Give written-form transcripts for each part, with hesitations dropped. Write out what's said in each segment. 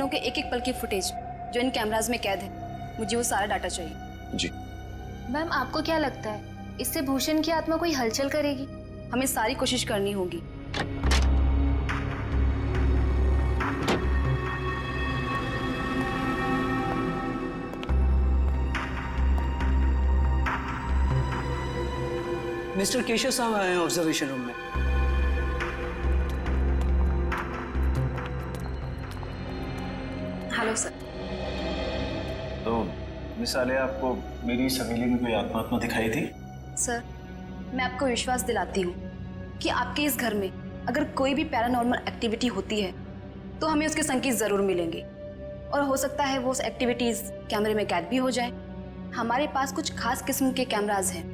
दिनों के एक एक पल की फुटेज जो इन कैमराज में कैद है, मुझे वो सारा डाटा चाहिए। जी मैम, आपको क्या लगता है इससे भूषण की आत्मा कोई हलचल करेगी? हमें सारी कोशिश करनी होगी। मिस्टर केशव साहब आए हैं ऑब्जर्वेशन रूम में। Hello sir. तो मिस आलिया, आपको मेरी इस हवेली में कोई आत्मा दिखाई थी? सर, मैं आपको विश्वास दिलाती हूँ कि आपके इस घर में अगर कोई भी पैरानॉर्मल एक्टिविटी होती है तो हमें उसके संकेत जरूर मिलेंगे, और हो सकता है वो एक्टिविटीज कैमरे में कैद भी हो जाए। हमारे पास कुछ खास किस्म के कैमराज हैं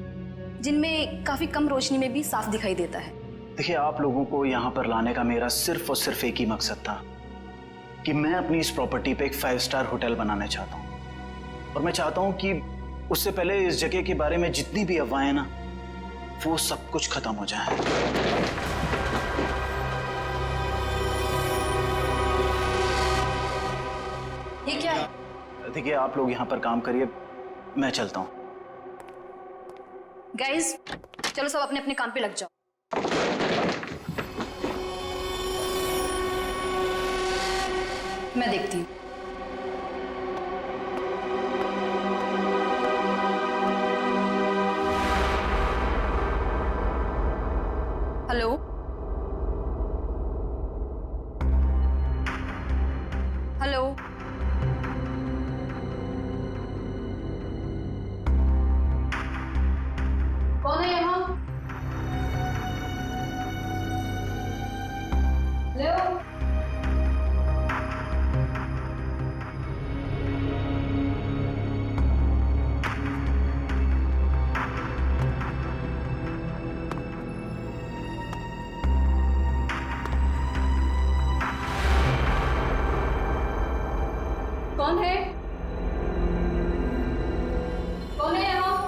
जिनमें काफी कम रोशनी में भी साफ दिखाई देता है। देखिए, आप लोगों को यहाँ पर लाने का मेरा सिर्फ और सिर्फ एक ही मकसद था कि मैं अपनी इस प्रॉपर्टी पे एक 5 स्टार होटल बनाना चाहता हूँ, और मैं चाहता हूँ कि उससे पहले इस जगह के बारे में जितनी भी अफवाहें ना, वो सब कुछ खत्म हो जाए। ये क्या है? देखिए, आप लोग यहाँ पर काम करिए, मैं चलता हूँ। गाइस, चलो सब अपने अपने काम पे लग जाओ। मैं देखती हूँ। हेलो, हेलो, कौन है यहाँ? हेलो, कौन है? कौन है यहाँ?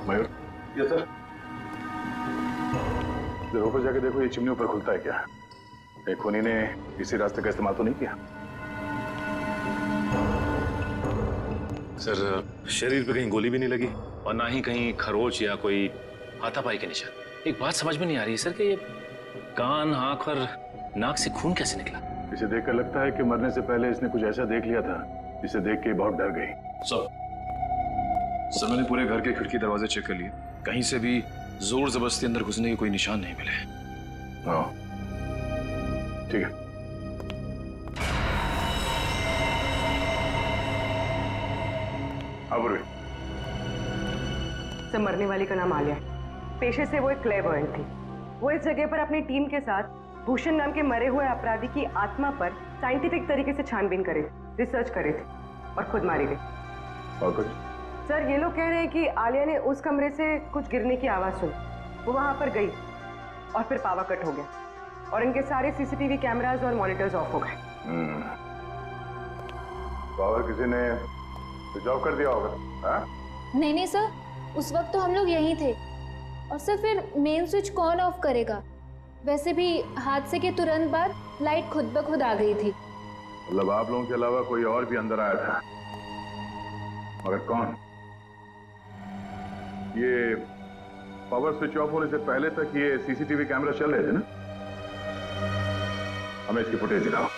मयूर, यस सर। जरा ऊपर जाके देखो, ये चिमनी ऊपर खुलता है क्या? एक खूनी ने इसी रास्ते का इस्तेमाल तो नहीं किया? सर, शरीर पे कहीं गोली भी नहीं लगी और ना ही कहीं खरोच या कोई हाथापाई के निशान। एक बात समझ में नहीं आ रही सर कि ये कान, आंख और नाक से खून कैसे निकला? इसे देखकर लगता है कि मरने से पहले इसने कुछ ऐसा देख लिया था जिसे देख के बहुत डर गई। सर, मैंने पूरे घर के खिड़की दरवाजे चेक कर लिए, कहीं से भी जोर जबरदस्ती अंदर घुसने के कोई निशान नहीं मिले। हाँ, ठीक है। अब सर, मरने वाली का नाम आलिया है। पेशे से वो एक क्लेवर्ड थी। वो इस जगह पर अपनी टीम के साथ भूषण नाम के मरे हुए अपराधी की आत्मा पर साइंटिफिक तरीके से छानबीन करे, रिसर्च करे थे और खुद मारी गई। और कुछ? सर, ये लोग कह रहे हैं कि आलिया ने उस कमरे से कुछ गिरने की आवाज सुनी, वो वहां पर गई और फिर पावर कट हो गया और इनके सारे सीसीटीवी कैमरास और मॉनिटर्स ऑफ हो गए। पावर किसी ने स्विच ऑफ कर दिया होगा। हाँ? नहीं सर, उस वक्त तो हम लोग यहीं थे। और सर, फिर मेन स्विच कौन ऑफ करेगा? वैसे भी हादसे के तुरंत बाद लाइट खुद ब खुद आ गई थी। मतलब आप लोगों के अलावा कोई और भी अंदर आया था, मगर कौन? ये पावर स्विच ऑफ होने से पहले तक ये सीसीटीवी कैमरा चल रहे थे ना? हमें इसकी फुटेज दिखाओ।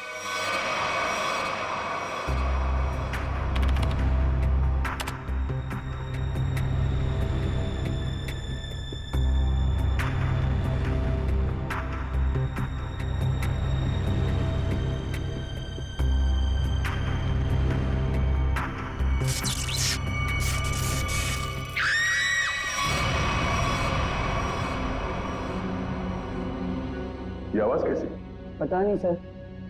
आवाज कैसी? पता नहीं सर,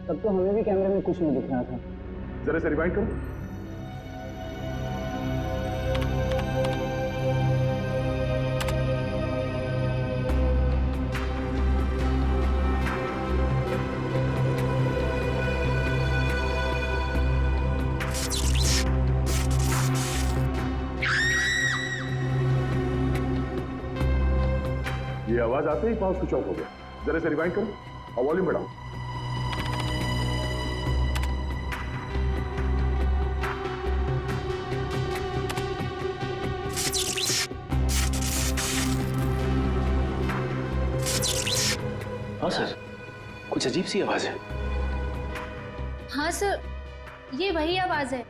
तब तो हमें भी कैमरे में कुछ नहीं दिख रहा था। जरा से रिवाइंड करो। ये आवाज आते ही पावर स्विच ऑफ हो गया। जरा से रिवाइंड करो और वॉल्यूम बढ़ाओ। हाँ सर, कुछ अजीब सी आवाज है। हाँ सर, ये वही आवाज है।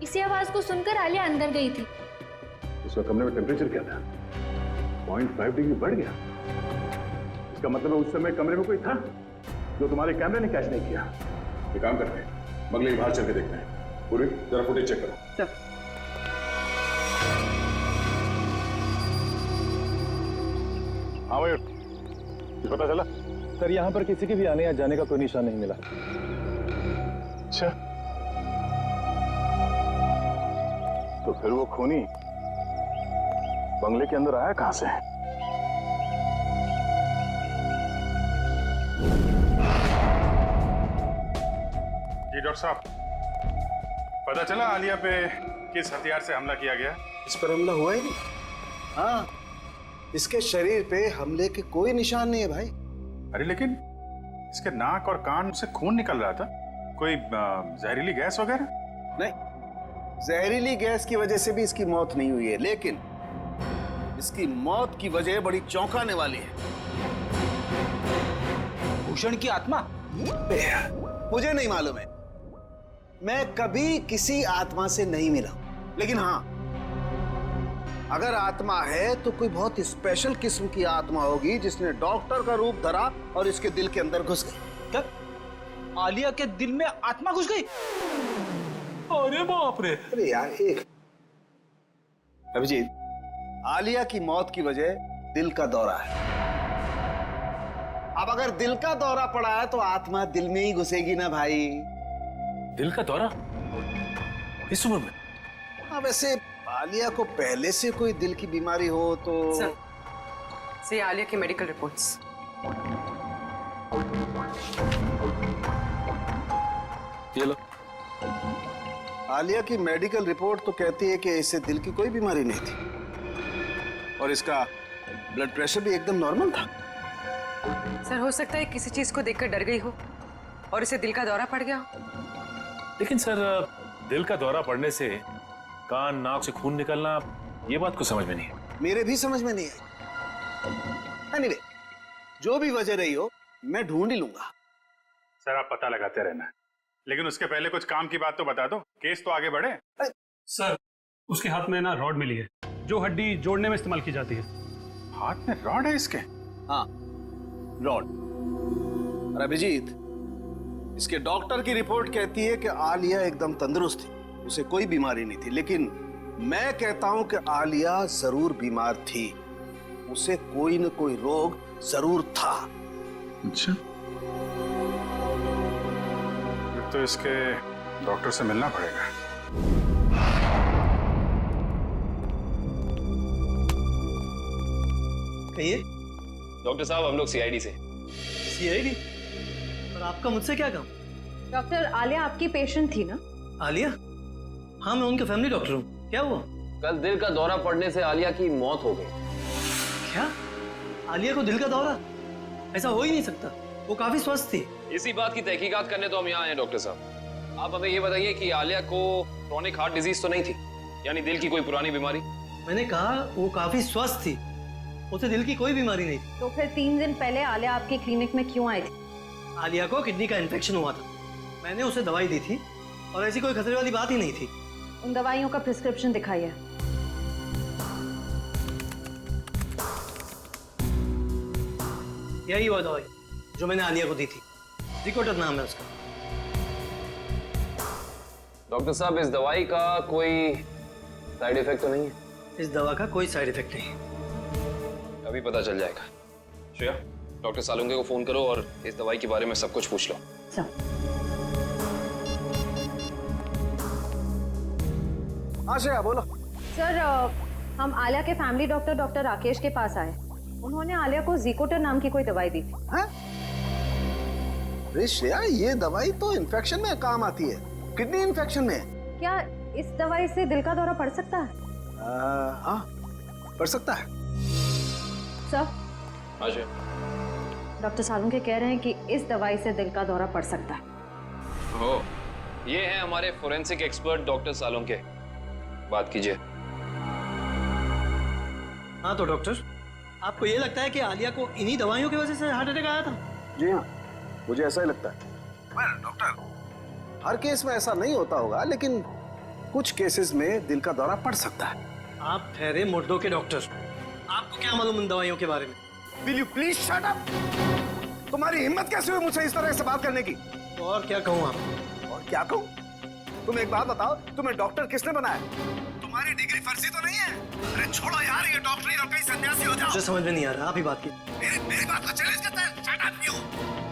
इसी आवाज को सुनकर आलिया अंदर गई थी। इस वक्त कमरे में टेम्परेचर क्या था? 0.5 डिग्री बढ़ गया। इसका मतलब है उस समय कमरे में कोई था जो तुम्हारे कैमरे ने कैच नहीं किया। ये काम करते हैं, बंगले के बाहर चल के देखते हैं। पूरी जरा फुटेज चेक करो। हाँ भाई, कुछ पता चला? सर यहाँ पर किसी के भी आने या जाने का कोई निशान नहीं मिला। अच्छा, तो फिर वो खूनी बंगले के अंदर आया कहां से? जी डॉक्टर साहब, पता चला आलिया पे किस हथियार से हमला किया गया? इस पर हमला हुआ ही नहीं। हाँ, इसके शरीर पे हमले के कोई निशान नहीं है भाई। अरे लेकिन इसके नाक और कान से खून निकल रहा था। कोई जहरीली गैस वगैरह? नहीं, जहरीली गैस की वजह से भी इसकी मौत नहीं हुई है, लेकिन इसकी मौत की वजह बड़ी चौंकाने वाली है। भूषण की आत्मा? मुझे नहीं मालूम है, मैं कभी किसी आत्मा से नहीं मिला, लेकिन हाँ, अगर आत्मा है तो कोई बहुत स्पेशल किस्म की आत्मा होगी जिसने डॉक्टर का रूप धरा और इसके दिल के अंदर घुस गई। क्या आलिया के दिल में आत्मा घुस गई? अरे बाप रे! अरे यार, एक अभिजीत, आलिया की मौत की वजह दिल का दौरा है। अब अगर दिल का दौरा पड़ा है तो आत्मा दिल में ही घुसेगी ना भाई। दिल का दौरा इस उम्र में? हाँ, वैसे आलिया को पहले से कोई दिल की बीमारी हो तो से आलिया की मेडिकल रिपोर्ट्स। ये लो। आलिया की मेडिकल रिपोर्ट तो कहती है कि इसे दिल की कोई बीमारी नहीं थी और इसका ब्लड प्रेशर भी एकदम नॉर्मल था। सर, हो सकता है किसी चीज को देखकर डर गई हो और इसे दिल का दौरा पड़ गया हो। लेकिन सर, दिल का दौरा पड़ने से कान नाक से खून निकलना, ये बात को समझ में नहीं है। मेरे भी समझ में नहीं आई। एनीवे, जो भी वजह रही हो, मैं ढूंढ ही लूंगा। सर, आप पता लगाते रहना, लेकिन उसके पहले कुछ काम की बात तो बता दो, केस तो आगे बढ़े। सर, उसके हाथ में ना रॉड मिली है जो हड्डी जोड़ने में इस्तेमाल की जाती है। हाथ में रॉड है इसके? हाँ, रॉड। और अभिजीत, इसके डॉक्टर की रिपोर्ट कहती है कि आलिया एकदम तंदुरुस्त थी, उसे कोई बीमारी नहीं थी, लेकिन मैं कहता हूं कि आलिया जरूर बीमार थी, उसे कोई न कोई रोग जरूर था। अच्छा, तो इसके डॉक्टर से मिलना पड़ेगा। कहिए। डॉक्टर साहब, हम लोग सीआईडी से। सीआईडी? और आपका मुझसे क्या काम? डॉक्टर, आलिया आपकी पेशेंट थी ना? आलिया? हाँ, मैं उनका फैमिली डॉक्टर हूँ। क्या हुआ? कल दिल का दौरा पड़ने से आलिया की मौत हो गई। क्या? आलिया को दिल का दौरा? ऐसा हो ही नहीं सकता, वो काफी स्वस्थ थी। इसी बात की तहकीकात करने तो हम यहाँ आए हैं डॉक्टर साहब। आप हमें ये बताइए कि आलिया को क्रोनिक हार्ट डिजीज तो नहीं थी, यानी दिल की कोई पुरानी बीमारी? मैंने कहा वो काफी स्वस्थ थी, उसे दिल की कोई बीमारी नहीं थी। तो फिर 3 दिन पहले आलिया आपके क्लिनिक में क्यों आई थी? आलिया को किडनी का इन्फेक्शन हुआ था, मैंने उसे दवाई दी थी और ऐसी कोई खतरे वाली बात ही नहीं थी। उन दवाइयों का प्रिस्क्रिप्शन दिखाइए। यही वो दवाई जो मैंने आलिया को दी थी, रिकोटर नाम है उसका। डॉक्टर साहब, इस दवाई का कोई साइड इफेक्ट तो नहीं है? इस दवा का कोई साइड इफेक्ट नहीं। अभी पता चल जाएगा। श्रेया, डॉक्टर सालुंके को फोन करो और इस दवाई के बारे में सब कुछ पूछ लो। हाँ श्रेया बोलो। सर हम आलिया के फैमिली डॉक्टर डॉक्टर राकेश के पास आए। उन्होंने आलिया को ज़िकोटर नाम की कोई दवाई दी थी। हैं? अरे श्रेया, ये दवाई तो इन्फेक्शन में काम आती है, किडनी इन्फेक्शन में। क्या इस दवाई से दिल का दौरा पड़ सकता है? हाँ, पड़ सकता है। सर, हाँ जी। डॉक्टर सालुंके कह रहे हैं कि इस दवाई से दिल का दौरा पड़ सकता है। हो, ये है हमारे फोरेंसिक एक्सपर्ट डॉक्टर सालुंके। बात कीजिए। हाँ तो डॉक्टर, आपको ये लगता है कि आलिया को इन्हीं दवाइयों की वजह से हार्ट अटैक आया था? जी हाँ, मुझे ऐसा ही लगता है। डॉक्टर, हर केस में ऐसा नहीं होता होगा, लेकिन कुछ केसेस में दिल का दौरा पड़ सकता है। आप ठहरे मुर्दों के डॉक्टर, आपको क्या मालूम इन दवाइयों के बारे में? Will you please shut up? तुम्हारी हिम्मत कैसे हुई मुझसे इस तरह से बात करने की? और क्या कहूँ आप? और क्या कहूँ? तुम एक बात बताओ, तुम्हें डॉक्टर किसने बनाया? तुम्हारी डिग्री फर्जी तो नहीं है? अरे छोड़ो यार ये डॉक्टरी और कहीं सन्यासी हो जाओ। मुझे समझ में नहीं आ रहा, आप ही बात कीजिए। मेरी बात को चैलेंज करता है? Shut up you!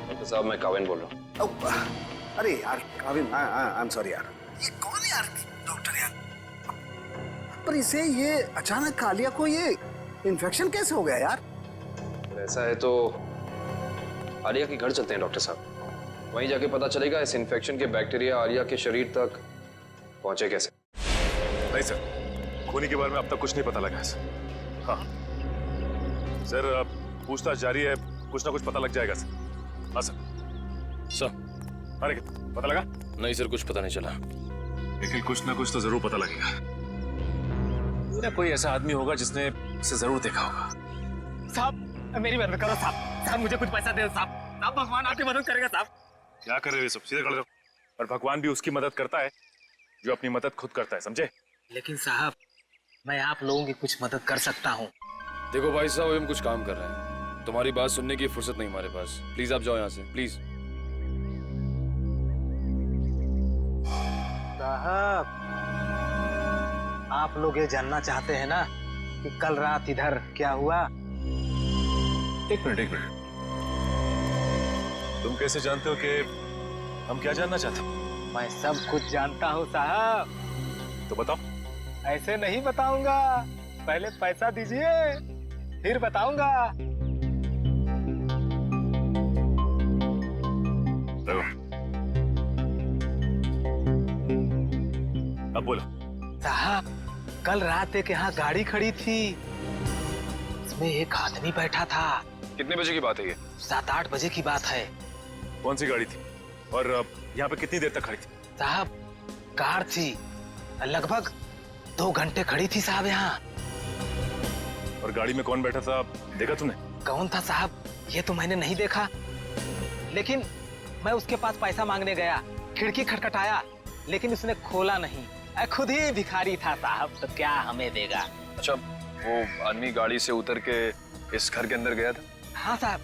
डॉक्टर साहब, मैं काविन बोल रहा हूँ। अरे यार काविन, आई एम सॉरी यार। ये कौन है यार डॉक्टर यार? पर इसे ये अचानक आलिया को ये इन्फेक्शन कैसे हो गया यार? ऐसा है तो आलिया के घर चलते हैं डॉक्टर साहब, वहीं जाके पता चलेगा इस इन्फेक्शन के बैक्टीरिया आलिया के शरीर तक पहुंचे कैसे। नहीं सर, खूनी के बारे में अब तक कुछ नहीं पता लगा है सर। हाँ सर, पूछताछ जारी है, कुछ ना कुछ पता लग जाएगा सर। हाँ सर। सर, अरे पता लगा? नहीं सर, कुछ पता नहीं चला। लेकिन कुछ ना कुछ तो जरूर पता लगेगा। कोई ऐसा आदमी होगा जिसने इसे जरूर देखा होगा। साहब मेरी मदद करो साहब, साहब मुझे कुछ पैसा दे साहब, साहब भगवान आपकी मदद करेगा साहब। क्या कर रहे हो सब? सीधे खड़े रहो। और भगवान भी उसकी मदद करता है जो अपनी मदद खुद करता है, समझे? लेकिन साहब मैं आप लोगों की कुछ मदद कर सकता हूँ। देखो भाई साहब, हम कुछ काम कर रहे हैं, तुम्हारी बात सुनने की फुर्सत नहीं हमारे पास। प्लीज आप जाओ यहाँ से, प्लीज। साहब आप लोग ये जानना चाहते हैं ना कि कल रात इधर क्या हुआ? एक मिनट। तुम कैसे जानते हो कि हम क्या जानना चाहते हैं? मैं सब कुछ जानता हूँ साहब। तो बताओ। ऐसे नहीं बताऊंगा, पहले पैसा दीजिए फिर बताऊंगा। अब बोलो। साहब कल रात एक यहाँ गाड़ी खड़ी थी, उसमें एक आदमी बैठा था। कितने बजे की बात है ये? 7-8 बजे की बात है। कौन सी गाड़ी थी और यहाँ पे कितनी देर तक खड़ी थी? साहब कार थी, लगभग 2 घंटे खड़ी थी साहब यहाँ। और गाड़ी में कौन बैठा था, देखा तूने? कौन था साहब ये तो मैंने नहीं देखा, लेकिन मैं उसके पास पैसा मांगने गया, खिड़की खटखटाया लेकिन उसने खोला नहीं। खुद ही भिखारी था साहब, तो क्या हमें देगा। अच्छा, वो आदमी गाड़ी से उतर के इस घर के अंदर गया था? हाँ साहब,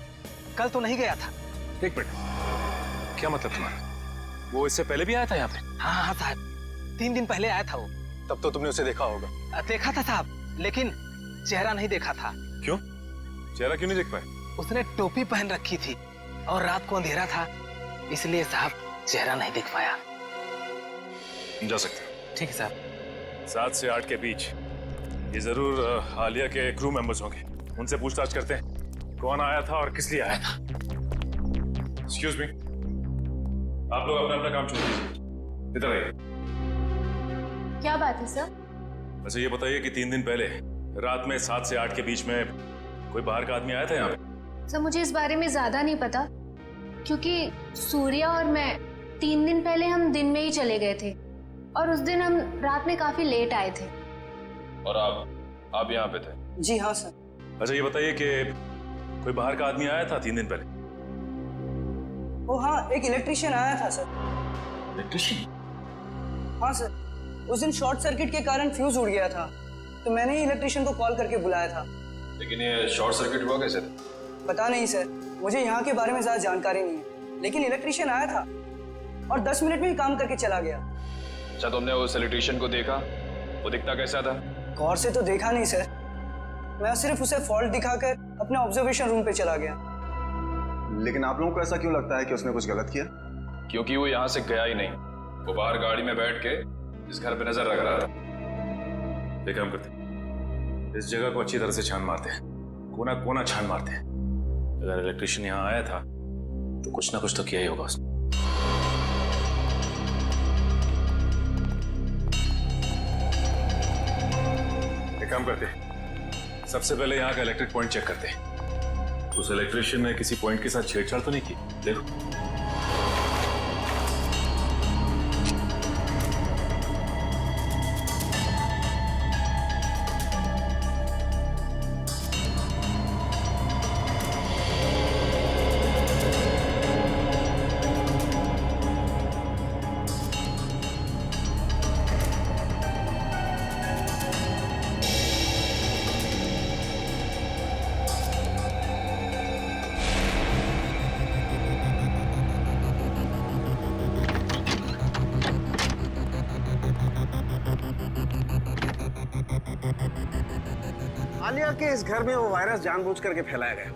कल तो नहीं गया था। एक मिनट, क्या मतलब तुम्हारा? वो इससे पहले भी आया था यहाँ पे? हाँ साहब, 3 दिन पहले आया था वो। तब तो तुमने उसे देखा होगा। देखा था साहब, लेकिन चेहरा नहीं देखा था। क्यों? चेहरा क्यों नहीं देख पाए? उसने टोपी पहन रखी थी और रात को अंधेरा था, इसलिए साहब चेहरा नहीं देख पाया। जा सकते हो। ठीक है साहब। 7 से 8 के बीच ये जरूर आलिया के क्रू मेंबर्स होंगे। उनसे पूछताछ करते हैं कौन आया था और किस लिए आया था। एक्सक्यूज मी, आप लोग अपना अपना काम छोड़ दीजिए, इधर आइए। क्या बात है सर? वैसे ये बताइए कि 3 दिन पहले रात में 7 से 8 के बीच में कोई बाहर का आदमी आया था यहाँ पे? सर मुझे इस बारे में ज्यादा नहीं पता, क्योंकि सूर्या और मैं 3 दिन पहले हम दिन में ही चले गए थे और उस दिन हम रात में काफी लेट आए थे। और आप यहाँ पे थे? जी हाँ सर। अच्छा ये बताइए कि कोई बाहर का आदमी आया था 3 दिन पहले? ओ हाँ, एक इलेक्ट्रिशियन आया था सर। इलेक्ट्रिशियन? हाँ सर, उस दिन शॉर्ट सर्किट के कारण फ्यूज उड़ गया था, तो मैंने ही इलेक्ट्रिशियन को कॉल करके बुलाया था। लेकिन ये शॉर्ट सर्किट हुआ कैसे? पता नहीं सर, मुझे यहाँ के बारे में ज्यादा जानकारी नहीं है, लेकिन इलेक्ट्रिशियन आया था और 10 मिनट में ही काम करके चला गया। अच्छा, तुमने उस इलेक्ट्रिशियन को देखा? वो दिखता कैसा था? गौर से तो देखा नहीं सर, मैं सिर्फ उसे फॉल्ट दिखाकर अपने ऑब्जर्वेशन रूम पे चला गया। लेकिन आप लोगों को ऐसा क्यों लगता है कि उसने कुछ गलत किया? क्योंकि वो यहाँ से गया ही नहीं, वो बाहर गाड़ी में बैठ के इस घर पे नजर रख रहा था। एक काम करते हैं, इस जगह को अच्छी तरह से छान मारते हैं, कोना कोना छान मारते हैं। अगर इलेक्ट्रिशियन यहाँ आया था तो कुछ ना कुछ तो किया ही होगा उसने। एक काम करते हैं, सबसे पहले यहाँ का इलेक्ट्रिक पॉइंट चेक करते हैं। उस इलेक्ट्रिशियन ने किसी पॉइंट के साथ छेड़छाड़ तो नहीं की? देखो। आलिया के इस घर में वो वायरस जानबूझ करके फैलाया गया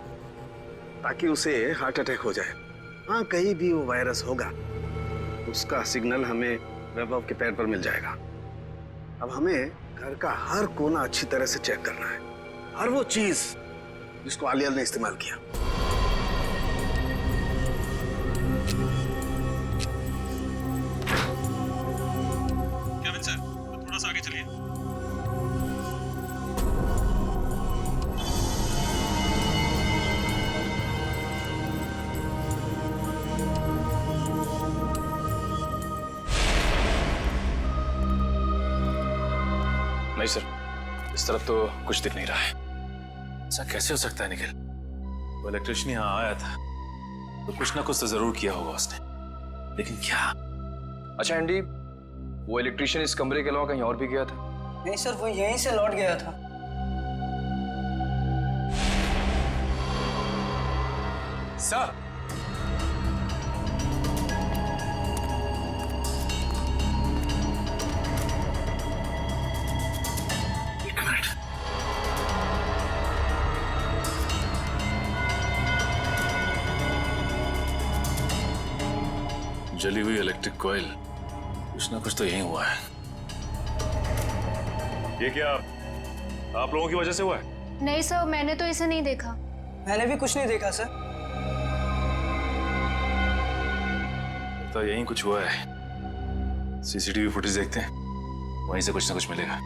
ताकि उसे हार्ट अटैक हो जाए। हाँ, कहीं भी वो वायरस होगा उसका सिग्नल हमें वैभव के पैर पर मिल जाएगा। अब हमें घर का हर कोना अच्छी तरह से चेक करना है, हर वो चीज जिसको आलिया ने इस्तेमाल किया। केविन सर, थोड़ा सा आगे चलिए। नहीं सर, इस तरफ तो कुछ दिख नहीं रहा है। ऐसा कैसे हो सकता है निखिल? वो इलेक्ट्रिशियन यहाँ आया था तो कुछ ना कुछ तो जरूर किया होगा उसने, लेकिन क्या? अच्छा एंडी, वो इलेक्ट्रिशियन इस कमरे के अलावा कहीं और भी गया था? नहीं सर, वो यहीं से लौट गया था। सर, एक मिनट। जली हुई इलेक्ट्रिक कॉइल, कुछ ना कुछ तो यही हुआ है। ये क्या आप लोगों की वजह से हुआ है? नहीं सर, मैंने तो इसे नहीं देखा। मैंने भी कुछ नहीं देखा सर। तो यही कुछ हुआ है। सीसीटीवी फुटेज देखते हैं, वहीं से कुछ ना कुछ मिलेगा।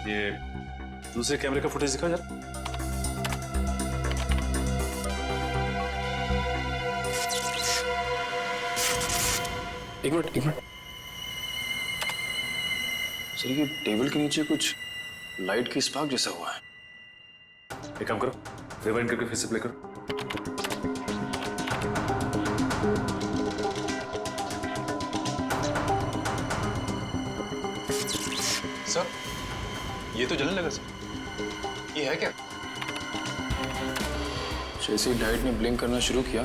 ये दूसरे कैमरे का फुटेज दिखा जरा। एक मिनट। सर, ये टेबल के नीचे कुछ लाइट की स्पार्क जैसा हुआ है। एक काम करो, रिवाइंड करके फिर से प्ले करो। सर, ये तो जलने लगा सर। ये है क्या? जैसे ही लाइट ने ब्लिंक करना शुरू किया,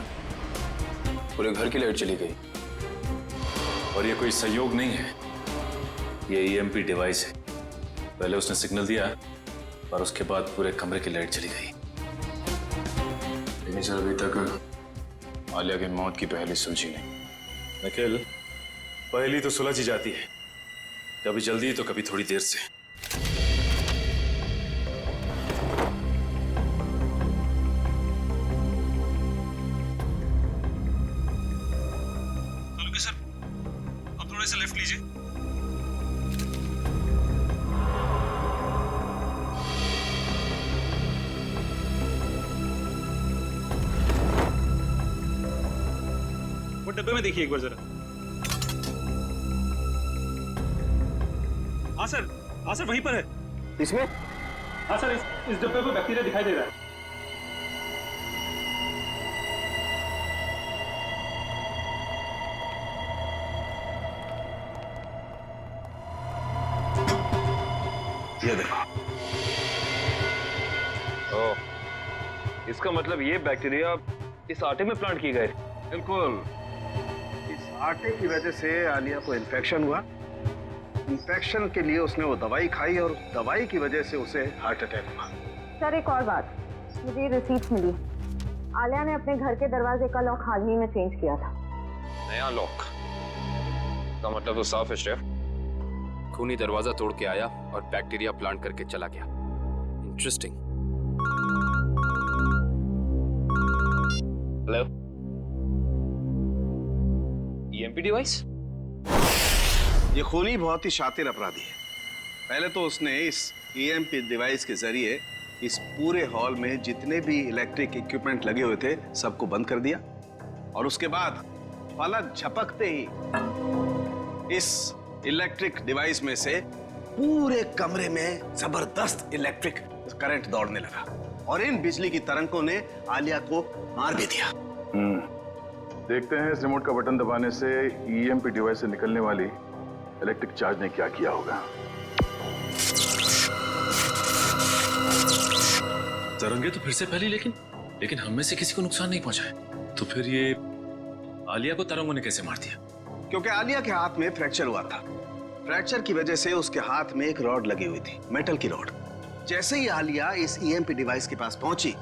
पूरे घर की लाइट चली गई। और ये कोई संयोग नहीं है, ये ईएमपी डिवाइस है। पहले उसने सिग्नल दिया और उसके बाद पूरे कमरे की लाइट चली गई। लेकिन सर, अभी तक आलिया की मौत की पहली सुलझी नहीं। निखिल, पहली तो सुलझ ही जाती है, कभी जल्दी तो कभी थोड़ी देर से। सर, अब थोड़े से लेफ्ट लीजिए। वो डब्बे में देखिए एक बार जरा। हाँ हाँ सर वहीं पर है। इसमें? हाँ सर, इस डब्बे पर बैक्टीरिया दिखाई दे रहा है। ये देखो। ओह, इसका मतलब ये बैक्टीरिया इस आटे में प्लांट किए गए। बिल्कुल। इस आटे की वजह से आलिया को इन्फेक्शन हुआ। इन्फेक्शन के लिए उसने वो दवाई खाई और दवाई की वजह से उसे हार्ट अटैक हुआ। सर एक और बात, मुझे ये रिसीट्स मिली। आलिया ने अपने घर के दरवाजे का लॉक हाल ही में चेंज किया था। नया लॉक का मतलब तो साफ है शेफ। खूनी दरवाजा तोड़ के आया और बैक्टीरिया प्लांट करके चला गया। इंटरेस्टिंग। Hello, EMP device? ये खूनी बहुत ही शातिर अपराधी है। पहले तो उसने इस ईएमपी डिवाइस के जरिए इस पूरे हॉल में जितने भी इलेक्ट्रिक इक्विपमेंट लगे हुए थे सबको बंद कर दिया, और उसके बाद पलक झपकते ही इस इलेक्ट्रिक डिवाइस में से पूरे कमरे में जबरदस्त इलेक्ट्रिक करंट दौड़ने लगा और इन बिजली की तरंगों ने आलिया को मार भी दिया। देखते हैं इस रिमोट का बटन दबाने से ईएमपी डिवाइस से निकलने वाली इलेक्ट्रिक चार्ज ने क्या किया होगा। तरंगे तो फिर से फैली, लेकिन हम में से किसी को नुकसान नहीं पहुंचा है। तो फिर ये आलिया को तरंगों ने कैसे मार दिया? क्योंकि आलिया के हाथ में फ्रैक्चर हुआ था। फ्रैक्चर की वजह से उसके हाथ में एक रॉड लगी हुई थी, मेटल की रॉड। जैसे ही आलिया इस ईएमपी डिवाइस के पास पहुंची,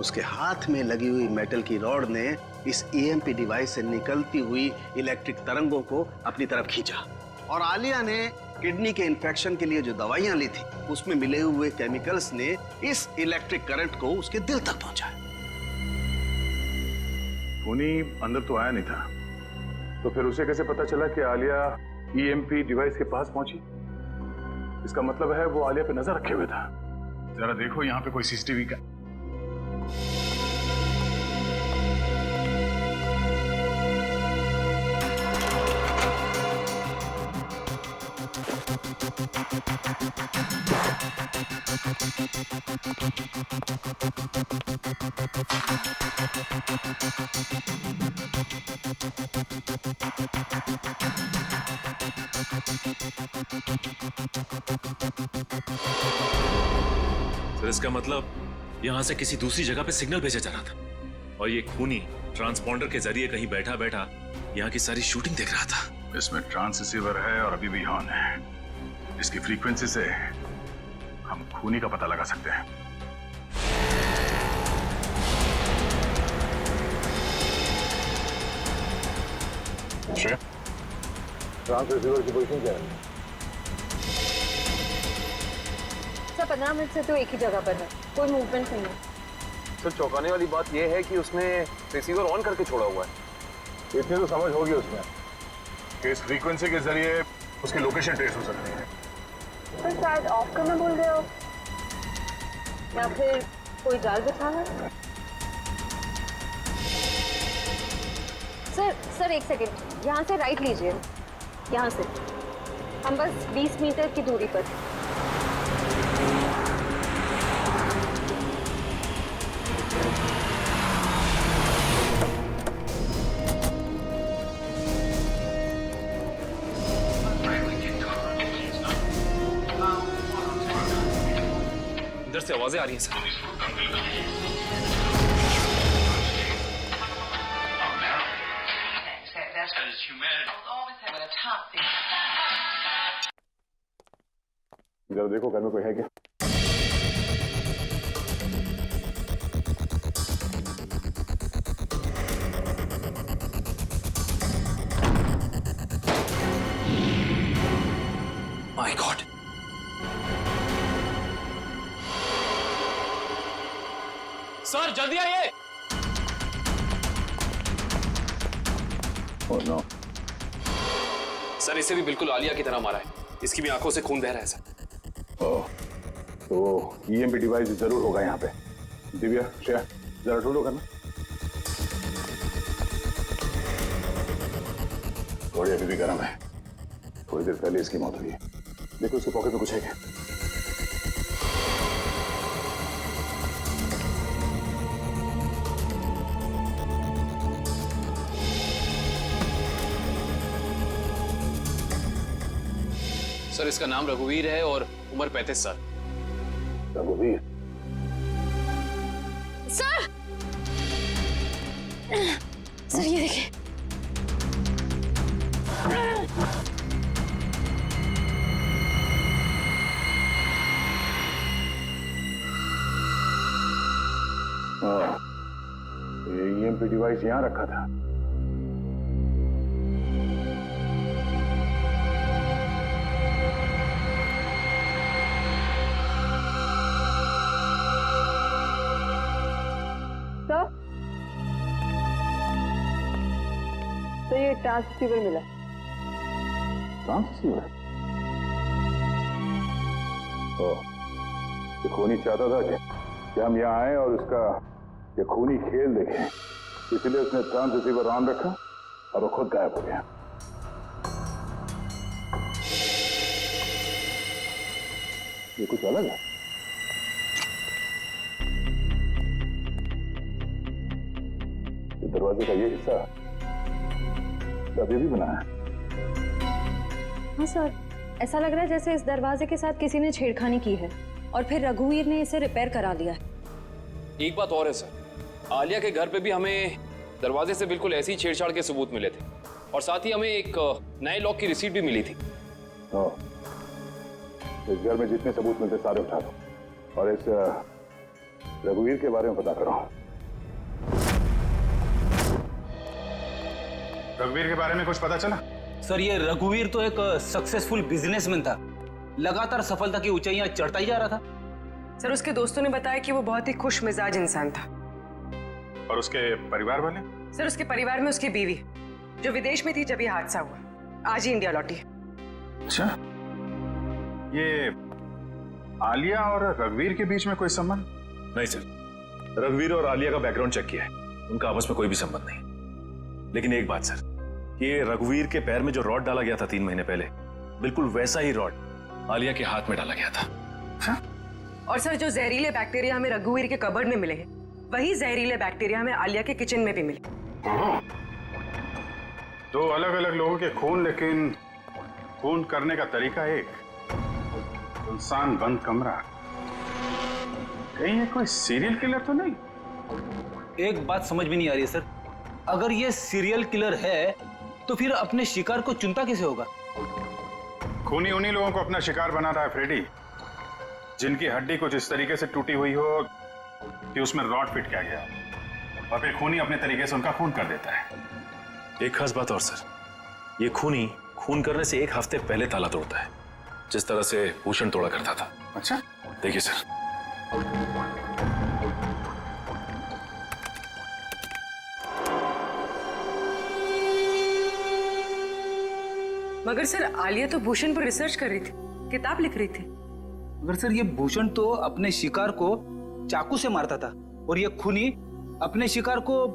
उसके हाथ में लगी हुई मेटल की रॉड ने इस ईएमपी डिवाइस से निकलती हुई इलेक्ट्रिक तरंगों को अपनी तरफ खींचा, और आलिया ने किडनी के इन्फेक्शन के लिए जो दवाइयां ली थी उसमें मिले हुए केमिकल्स ने इस इलेक्ट्रिक करंट को उसके दिल तक पहुंचाया। खूनी अंदर तो आया नहीं था, तो फिर उसे कैसे पता चला कि आलिया ईएमपी डिवाइस के पास पहुंची? इसका मतलब है वो आलिया पे नजर रखे हुए था। जरा देखो यहाँ पे कोई सीसीटीवी का। तो इसका मतलब यहां से किसी दूसरी जगह पे सिग्नल भेजा जा रहा था, और ये खूनी ट्रांसपॉन्डर के जरिए कहीं बैठा बैठा यहाँ की सारी शूटिंग देख रहा था। इसमें ट्रांससीवर है और अभी भी ऑन है। इसकी फ्रीक्वेंसी से हम खूनी का पता लगा सकते हैं। ट्रांससीवर की पोजीशन क्या है? सर 15 मिनट से तो एक ही जगह पर है, कोई मूवमेंट नहीं है। सर चौंकाने वाली बात यह है कि उसने रिसीवर ऑन करके छोड़ा हुआ है। इतनी तो समझ होगी उसमें कि इस फ्रीक्वेंसी के जरिए उसकी लोकेशन ट्रेस हो सकती है। सर शायद ऑफ करना बोल रहे हो, या फिर कोई जाल बिछा है। सर एक सेकेंड, यहाँ से राइट लीजिए, यहाँ से। हम बस 20 मीटर की दूरी पर। इधर से आवाजें आ रही हैं सर। इधर देखो, घर में कोई है क्या? माय गॉड, सर जल्दी आइए। Oh, no. सर इसे भी बिल्कुल आलिया की तरह मारा है, इसकी भी आंखों से खून बह रहा है सर। तो ईएमपी डिवाइस जरूर होगा यहाँ पे। दिव्या, श्रेया, जरा ढूंढो करना। थोड़ी अभी भी गर्म है, थोड़ी देर पहले इसकी मौत हुई है। देखो उसके पॉकेट में कुछ है क्या? सर इसका नाम रघुवीर है और उम्र 35 साल। रघुवीर? सर सर ये देखिए। हाँ, ये EMP डिवाइस यहाँ रखा था। तो ये ट्रांससीवर मिला। ट्रांससीवर? ये खूनी चाहता था कि हम यहाँ आए और उसका ये खूनी खेल देखें, इसलिए उसने ट्रांससीवर ऑन रखा और वो खुद गायब हो गया। ये कुछ अलग है। ये दरवाजे का ये हिस्सा अभी भी बना है। हाँ सर, ऐसा लग रहा है जैसे इस दरवाजे के साथ किसी ने छेड़खानी की है और फिर रघुवीर ने इसे रिपेयर करा लिया है। एक बात और है सर, आलिया के घर पे भी हमें दरवाजे से बिल्कुल ऐसी छेड़छाड़ के सबूत मिले थे और साथ ही हमें एक नए लॉक की रिसीट भी मिली थी। हाँ, इस घर में जितने सबूत मिलते सारे उठा दो और इस रघुवीर के बारे में पता करो। रघुवीर के बारे में कुछ पता चला? सर ये रघुवीर तो एक सक्सेसफुल बिजनेसमैन था, लगातार सफलता की ऊंचाइयां चढ़ता ही जा रहा था। सर उसके दोस्तों ने बताया कि वो बहुत ही खुश मिजाज इंसान था। और उसके परिवार वाले? सर उसके परिवार में उसकी बीवी जो विदेश में थी जब ये हादसा हुआ, आज ही इंडिया लौटी है। अच्छा, ये आलिया और रघुवीर के बीच में कोई संबंध? नहीं सर, रघुवीर और आलिया का बैकग्राउंड चेक किया है, उनका आपस में कोई भी संबंध नहीं। लेकिन एक बात सर, ये रघुवीर के पैर में जो रॉड डाला गया था 3 महीने पहले, बिल्कुल वैसा ही रॉड आलिया के हाथ में डाला गया था। अच्छा? और सर जो जहरीले बैक्टीरिया हमें रघुवीर के कबर्ड में मिले हैं, वही जहरीले बैक्टीरिया हमें आलिया के किचन में भी मिले। दो अलग अलग लोगों के खून, लेकिन खून करने का तरीका एक। इंसान बंद कमरा। कहीं ये कोई सीरियल किलर तो नहीं? एक बात समझ में नहीं आ रही है सर, अगर ये सीरियल किलर है तो फिर अपने शिकार को चुनता कैसे होगा? खूनी उन्हीं लोगों को अपना शिकार बना रहा है फ्रेडी, जिनकी हड्डी कुछ इस तरीके से टूटी हुई हो कि उसमें रॉड फिट किया गया, और फिर खूनी अपने तरीके से उनका खून कर देता है। एक खास बात और सर, ये खूनी खून करने से 1 हफ्ते पहले ताला तोड़ता है, जिस तरह से भूषण तोड़ा करता था। अच्छा, देखिए सर, मगर सर आलिया तो भूषण पर रिसर्च कर रही थी, किताब लिख रही थी। मगर सर ये भूषण तो अपने शिकार को चाकू से मारता था और ये खूनी अपने शिकार को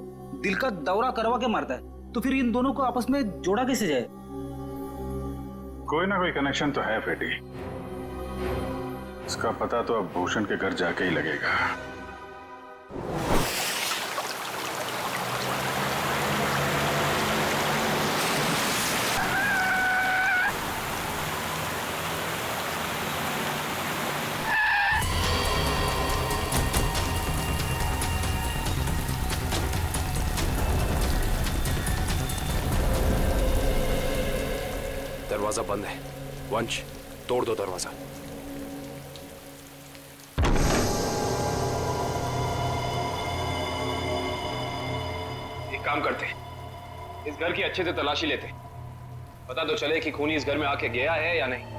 दिल का दौरा करवा के मारता है, तो फिर इन दोनों को आपस में जोड़ा कैसे जाए? कोई ना कोई कनेक्शन तो है फ्रेडी, इसका पता तो अब भूषण के घर जाके ही लगेगा। दरवाजा बंद है। वंश, तोड़ दो दरवाजा। एक काम करते, इस घर की अच्छे से तलाशी लेते, पता तो चले कि खूनी इस घर में आके गया है या नहीं।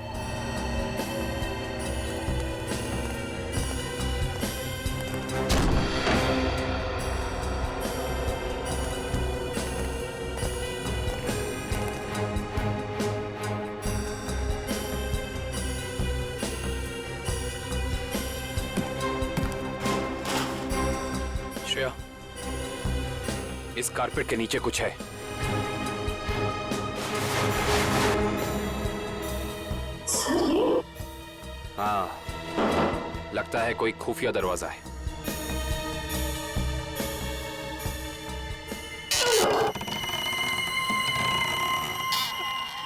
श्रेया, इस कारपेट के नीचे कुछ है। सर ये हाँ, लगता है कोई खुफिया दरवाजा है।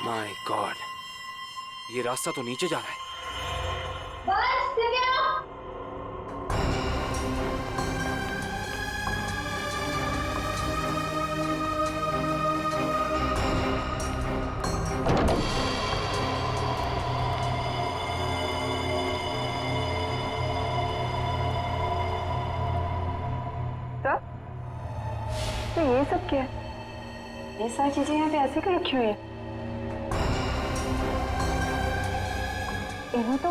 माय गॉड, ये रास्ता तो नीचे जा रहा है। तो ये सब क्या है? ये सारी चीजें यहाँ पे ऐसे क्यों रखी हुई है? इन्हें तो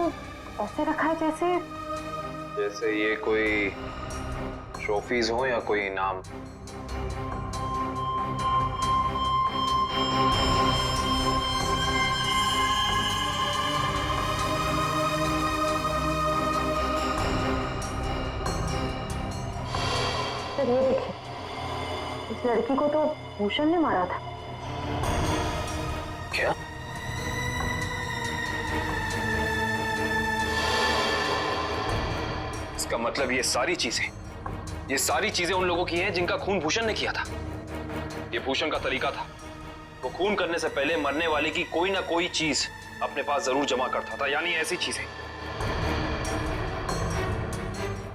ऐसे रखा है जैसे ये कोई ट्रॉफीज हो या कोई इनाम। सर ये देखिए, इस लड़की को तो भूषण ने मारा था। क्या? इसका मतलब ये सारी चीजें उन लोगों की हैं जिनका खून भूषण ने किया था। ये भूषण का तरीका था, वो खून करने से पहले मरने वाले की कोई ना कोई चीज अपने पास जरूर जमा करता था, यानी ऐसी चीजें।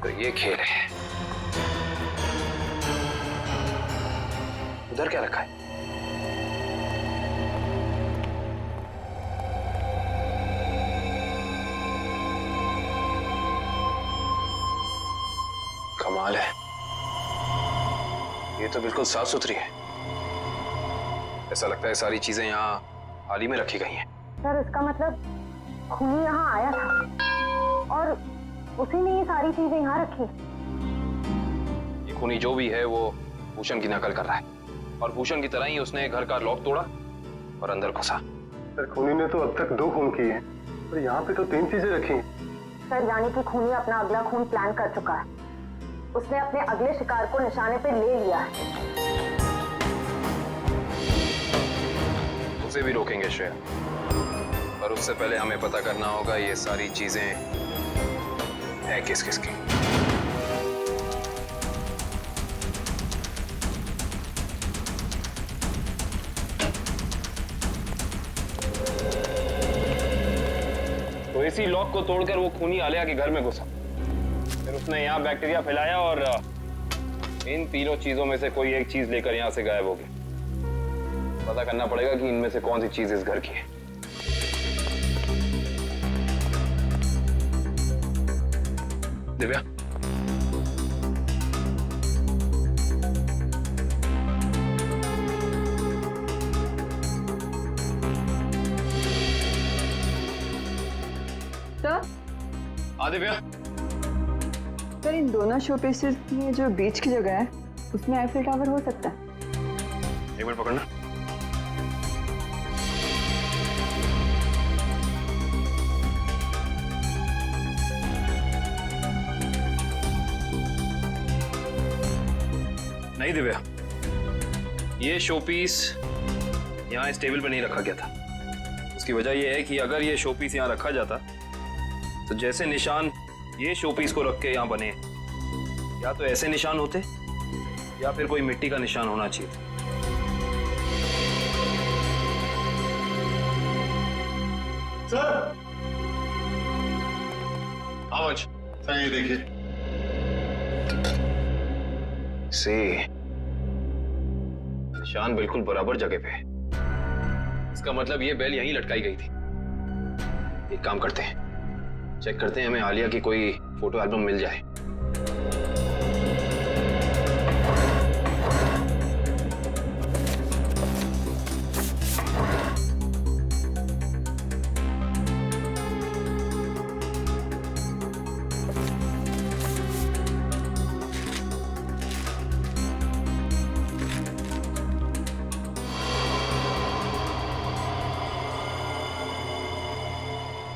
तो ये खेल है। उधर क्या रखा है? कमाल है, ये तो बिल्कुल साफ सुथरी है। ऐसा लगता है सारी चीजें यहाँ हाल ही में रखी गई हैं। सर इसका मतलब खूनी यहाँ आया था और उसी ने ये सारी चीजें यहाँ रखी। ये खूनी जो भी है वो भूषण की नकल कर रहा है, और भूषण की तरह ही उसने घर का लॉक तोड़ा और अंदर घुसा। सर खूनी ने तो अब तक 2 खून किए हैं और यहाँ पे तो 3 चीजें रखी हैं। सर यानी कि खूनी अपना अगला खून प्लान कर चुका है। उसने अपने अगले शिकार को निशाने पे ले लिया है। उसे भी रोकेंगे श्रेया, पर उससे पहले हमें पता करना होगा ये सारी चीजें है किस किस की। तो इसी लॉक को तोड़कर वो खूनी आलिया के घर में घुसा, फिर उसने यहाँ बैक्टीरिया फैलाया और इन तीनों चीजों में से कोई एक चीज लेकर यहाँ से गायब हो गया। पता करना पड़ेगा कि इनमें से कौन सी चीज इस घर की है। दिव्या, सर दिव्या, सर इन दोनों शो पीसेस में जो बीच की जगह है उसमें आईफिल टावर हो सकता है। एक मिनट पकड़ना। नहीं दिव्या, ये शोपीस यहाँ इस टेबल पे नहीं रखा गया था। उसकी वजह यह है कि अगर ये शोपीस यहाँ रखा जाता तो जैसे निशान ये शोपीस को रख के यहाँ बने, या तो ऐसे निशान होते या फिर कोई मिट्टी का निशान होना चाहिए। सर आवाज सर ये देखिए, से निशान बिल्कुल बराबर जगह पे है। इसका मतलब ये बेल यहीं लटकाई गई थी। एक काम करते हैं, चेक करते हैं हमें आलिया की कोई फोटो एल्बम मिल जाए।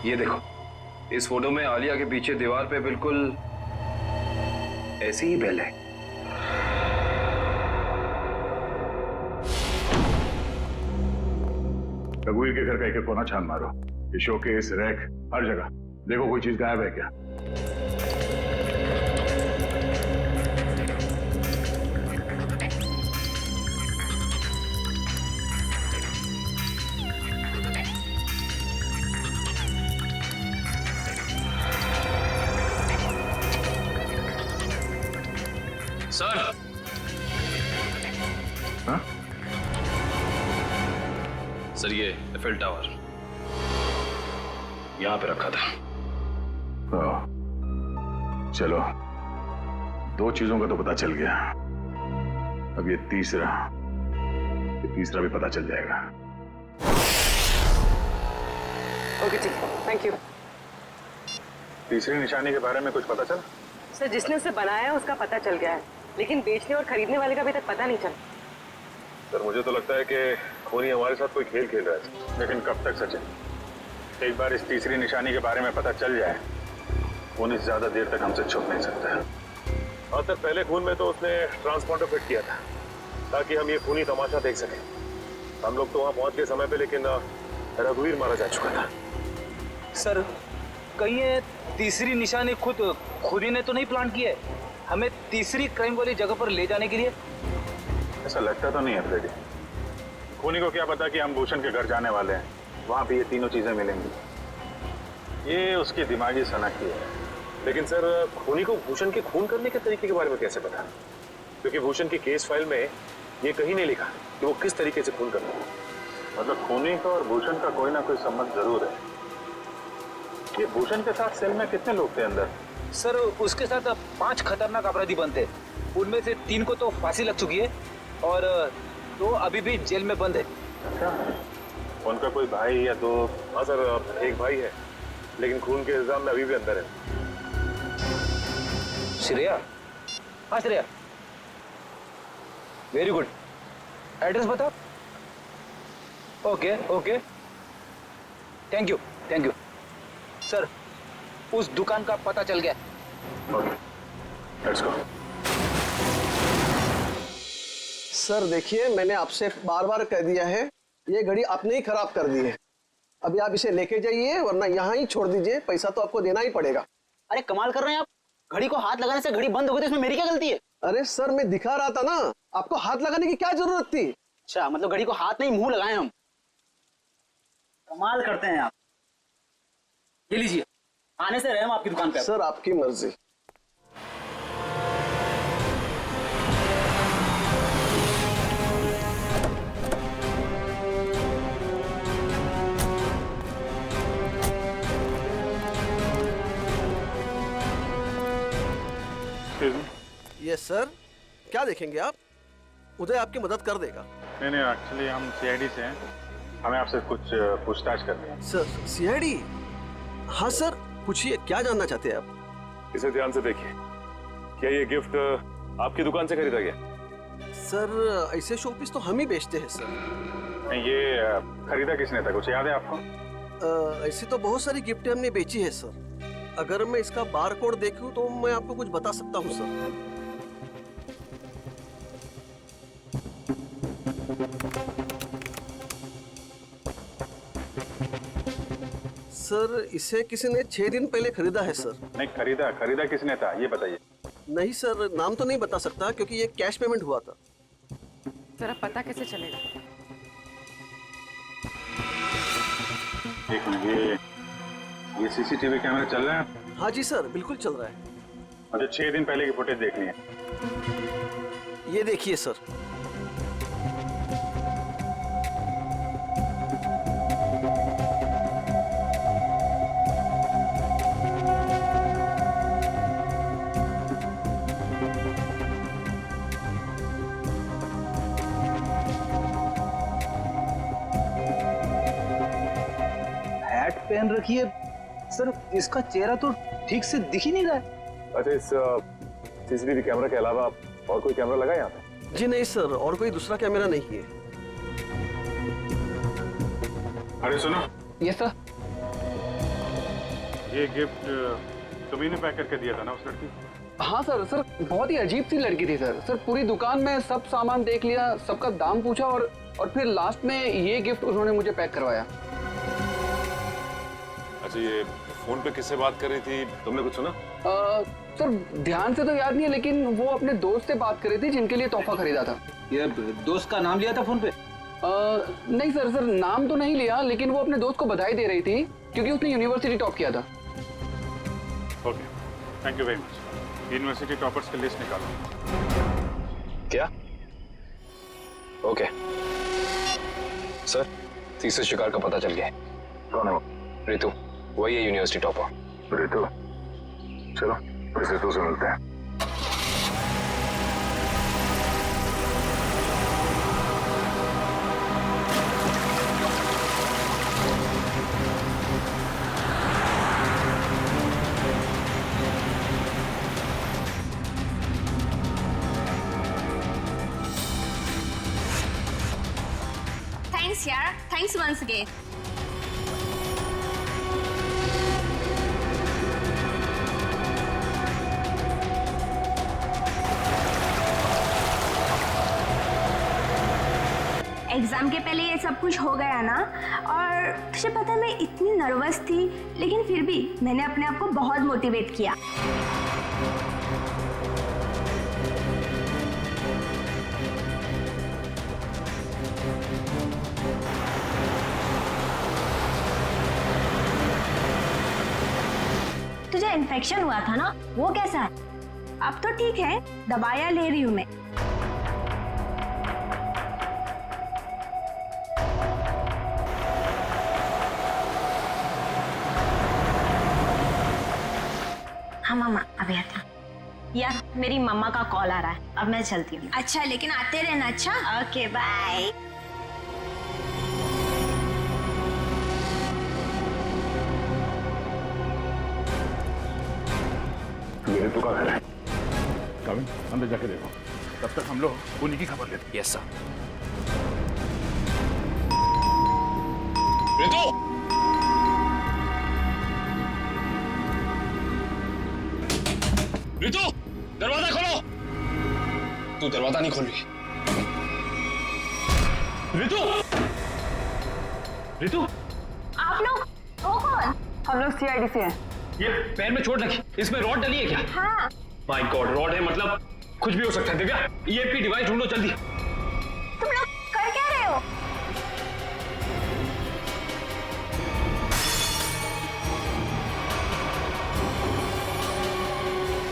ये देखो, इस फोटो में आलिया के पीछे दीवार पे बिल्कुल ऐसी ही बेल है। रघुवीर के घर का एक कोना छान मारो, ये शोकेस, रैक, हर जगह। देखो कोई चीज गायब है क्या? सर। हाँ? सर ये एफएल टावर यहां पे रखा था। चलो, 2 चीजों का तो पता चल गया। अब ये तीसरा भी पता चल जाएगा। ओके ठीक है, थैंक यू। तीसरी निशानी के बारे में कुछ पता चला? सर जिसने उसे बनाया है उसका पता चल गया है, लेकिन बेचने और खरीदने वाले का अभी तक पता नहीं चला। सर मुझे तो लगता है कि खूनी हमारे साथ कोई खेल खेल रहा है, लेकिन कब तक सचिन? एक बार इस तीसरी निशानी के बारे में पता चल जाए, खूनी ज्यादा देर तक हमसे छुप नहीं सकता है। और सर पहले खून में तो उसने ट्रांसपॉन्डर फिट किया था ताकि हम ये खूनी तमाशा देख सकें। हम लोग तो वहां पहुंच गए समय पे, लेकिन रघुवीर मारा जा चुका था। सर कहीं ये तीसरी निशानी खुद ही ने तो नहीं प्लान की है हमें तीसरी क्राइम वाली जगह पर ले जाने के लिए? ऐसा लगता तो नहीं है फ्रेडी। खूनी को क्या पता कि हम भूषण के घर जाने वाले हैं, वहां भी ये तीनों चीजें मिलेंगी। ये उसकी दिमागी सनकी है। लेकिन सर खूनी को भूषण के खून करने के तरीके के बारे में कैसे पता? क्योंकि भूषण की केस फाइल में ये कहीं नहीं लिखा कि वो किस तरीके से खून करता है। मतलब खूनी का और भूषण का कोई ना कोई संबंध जरूर है। ये भूषण के साथ सेल में कितने लोग थे अंदर? सर उसके साथ 5 खतरनाक अपराधी बनते, उनमें से 3 को तो फांसी लग चुकी है और 2 अभी भी जेल में बंद है। अच्छा, उनका कोई भाई या दोस्त? हाँ सर, एक भाई है लेकिन खून के इल्जाम में अभी भी अंदर है। श्रेया? हाँ श्रेया, वेरी गुड। एड्रेस बता। Okay okay, thank you thank you. Sir उस दुकान का पता चल गया। Okay, let's go. सर देखिए, मैंने आपसे बार बार कह दिया है, ये घड़ी आपने ही खराब कर दी है। अभी आप इसे लेके जाइए, वरना यहाँ ही छोड़ दीजिए। पैसा तो आपको देना ही पड़ेगा। अरे कमाल कर रहे हैं आप, घड़ी को हाथ लगाने से घड़ी बंद हो गई तो इसमें मेरी क्या गलती है? अरे सर, मैं दिखा रहा था ना, आपको हाथ लगाने की क्या जरूरत थी? अच्छा, मतलब घड़ी को हाथ नहीं मुंह लगाए हम। कमाल करते हैं आप। ये लीजिए, आने से रहे हम आपकी दुकान पे। सर आपकी मर्जी। यस सर, क्या देखेंगे आप? उदय आपकी मदद कर देगा। नहीं, एक्चुअली हम सीआईडी से हैं, हमें आपसे कुछ पूछताछ करनी है। Sir CID? हाँ सर, पूछिए, क्या जानना चाहते हैं आप? इसे ध्यान से देखिए। क्या ये गिफ्ट आपकी दुकान से खरीदा गया? सर ऐसे शोपीस तो हम ही बेचते हैं सर। नहीं, ये खरीदा किसने था, कुछ याद है आपको? ऐसी तो बहुत सारी गिफ्टें हमने बेची है सर। अगर मैं इसका बार कोड देखूं तो मैं आपको कुछ बता सकता हूं सर। सर इसे किसी ने 6 दिन पहले खरीदा है सर। नहीं, खरीदा किसने था ये बताइए। नहीं सर, नाम तो नहीं बता सकता क्योंकि ये कैश पेमेंट हुआ था। जरा पता कैसे चलेगा? एक मिनट, ये सीसीटीवी कैमरा चल रहा है? हाँ जी सर, बिल्कुल चल रहा है। मुझे 6 दिन पहले की फुटेज देखनी है। ये देखिए सर। हैट पहन रखी है सर, इसका चेहरा तो ठीक से दिख ही नहीं रहा है। अच्छा, इस सीसीटीवी कैमरा के अलावा और कोई कैमरा लगा यहाँ पे? जी नहीं सर, और कोई दूसरा कैमरा नहीं है। अरे सुनो, ये सर, ये गिफ्ट तुम्ही ने पैक करके दिया था ना उस लड़की को? हाँ सर। सर बहुत ही अजीब सी लड़की थी सर। सर पूरी दुकान में सब सामान देख लिया, सबका दाम पूछा और फिर लास्ट में ये गिफ्ट उन्होंने मुझे पैक करवाया। अच्छा, ये फोन पे किससे बात कर रही थी, तुमने कुछ सुना? सर ध्यान से तो याद नहीं है, लेकिन वो अपने दोस्त से बात कर रही थी जिनके लिए तोहफा खरीदा था। ये दोस्त का नाम लिया था फोन पे? नहीं सर नाम तो नहीं लिया, लेकिन वो अपने दोस्त को बधाई दे रही थी क्योंकि उसने यूनिवर्सिटी टॉप किया था। Okay, thank you very much. University toppers की लिस्ट निकालो। क्या? ओके सर, तीसरे शिकार का पता चल गया है। कौन है वो? रितु, वही है यूनिवर्सिटी टॉपर। रितु? चलो इस रितु से मिलते हैं। थैंक्स यार, थैंक्स वंस अगेन। एग्जाम के पहले ये सब कुछ हो गया ना, और तुझे पता है मैं इतनी नर्वस थी, लेकिन फिर भी मैंने अपने आप को बहुत मोटिवेट किया। तुझे इन्फेक्शन हुआ था ना, वो कैसा है? अब तो ठीक है, दवाइयाँ ले रही हूँ मैं। हाँ मामा अभी आता। यार मेरी मम्मा का कॉल आ रहा है, अब मैं चलती हूँ। अच्छा लेकिन आते रहना। अच्छा ओके बाय। ये रितु का घर है। कविन, अंदर जाके देखो, तब तक हम लोग उन्हीं की खबर लेते हैं। Yes sir. रितु! रितु, दरवाजा खोलो। तू दरवाजा नहीं खोल रही। रितु! रितु! आप लोग वो कौन? हम लोग सीआईडी से हैं। ये पैर में चोट लगी, इसमें रॉड डली है क्या? हाँ। माय गॉड, रॉड है मतलब कुछ भी हो सकता है। दिव्या, ईएमपी डिवाइस ढूंढो जल्दी। तुम लोग कर क्या रहे हो?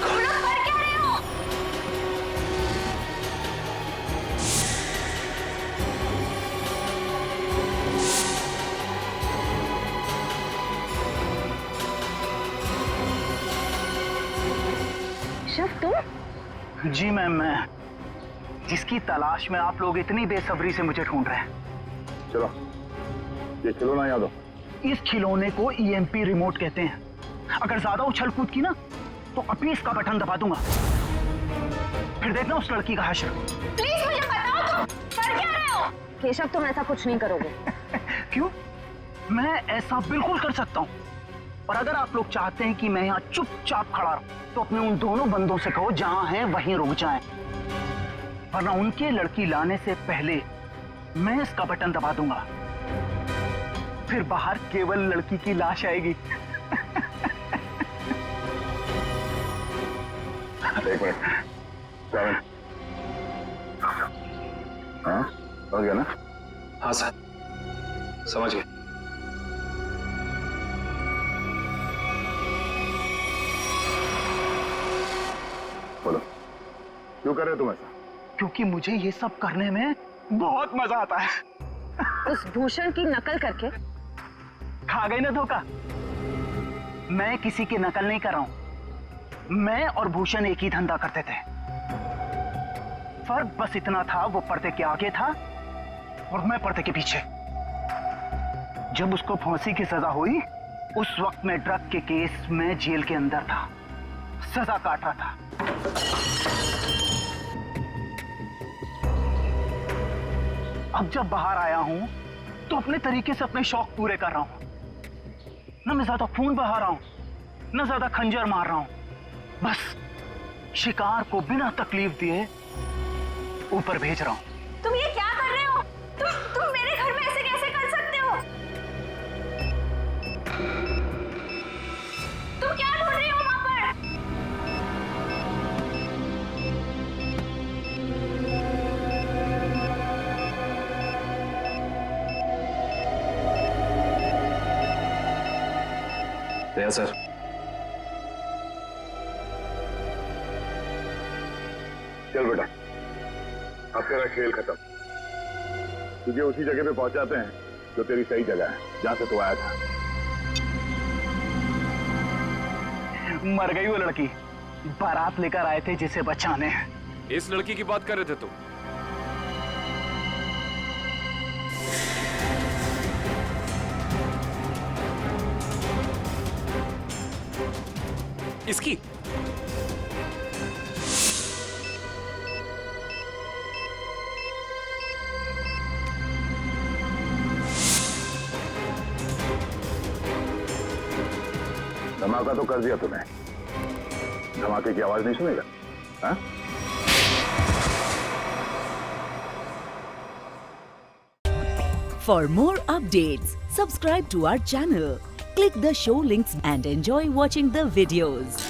तुम लोग कर क्या रहे हो? शिव तुम? जी मैम, मैं जिसकी तलाश में आप लोग इतनी बेसब्री से मुझे ढूंढ रहे हैं। चलो, ये खिलौना याद हो। इस खिलौने को ईएमपी रिमोट कहते हैं। अगर ज्यादा उछल कूद की ना तो अभी इसका बटन दबा दूंगा, फिर देखना उस लड़की का हश्र। प्लीज मुझे बताओ तुम कर क्या रहे हो? केशव तुम ऐसा कुछ नहीं करोगे। क्यों? मैं ऐसा बिल्कुल कर सकता हूँ। और अगर आप लोग चाहते हैं कि मैं यहाँ चुपचाप खड़ा रहूं, तो अपने उन दोनों बंदों से कहो जहां हैं वहीं रुक जाएं, वरना उनके लड़की लाने से पहले मैं इसका बटन दबा दूंगा, फिर बाहर केवल लड़की की लाश आएगी। एक मिनट, कविन। हाँ, समझ गया ना? हाँ सर, समझ गए। बोलो, क्यों कर रहे हो तुम ऐसा? क्योंकि मुझे ये सब करने में बहुत मजा आता है। उस भूषण की नकल करके खा गई ना धोखा। मैं किसी की नकल नहीं कर रहा हूं। मैं और भूषण एक ही धंधा करते थे, फर्क बस इतना था, वो पर्दे के आगे था और मैं पर्दे के पीछे। जब उसको फांसी की सजा हुई, उस वक्त मैं ड्रग के केस में जेल के अंदर था, सजा काट रहा था। अब जब बाहर आया हूं तो अपने तरीके से अपने शौक पूरे कर रहा हूं। ना मैं ज्यादा खून बहा रहा हूं, ना ज्यादा खंजर मार रहा हूं, बस शिकार को बिना तकलीफ दिए ऊपर भेज रहा हूं। तुम ये क्या कर रहे हो? तुम मेरे घर में ऐसे कैसे कर सकते हो? Yes sir. चल बेटा, अब तेरा खेल खत्म। तुझे उसी जगह पे पहुंचाते हैं जो तेरी सही जगह है, जहां से तू आया था। मर गई वो लड़की, बारात लेकर आए थे जिसे बचाने। इस लड़की की बात कर रहे थे तुम? इसकी? धमाका तो कर दिया तूने, धमाके की आवाज नहीं सुनेगा? हाँ? For more updates, subscribe to our channel, click the show links and enjoy watching the videos.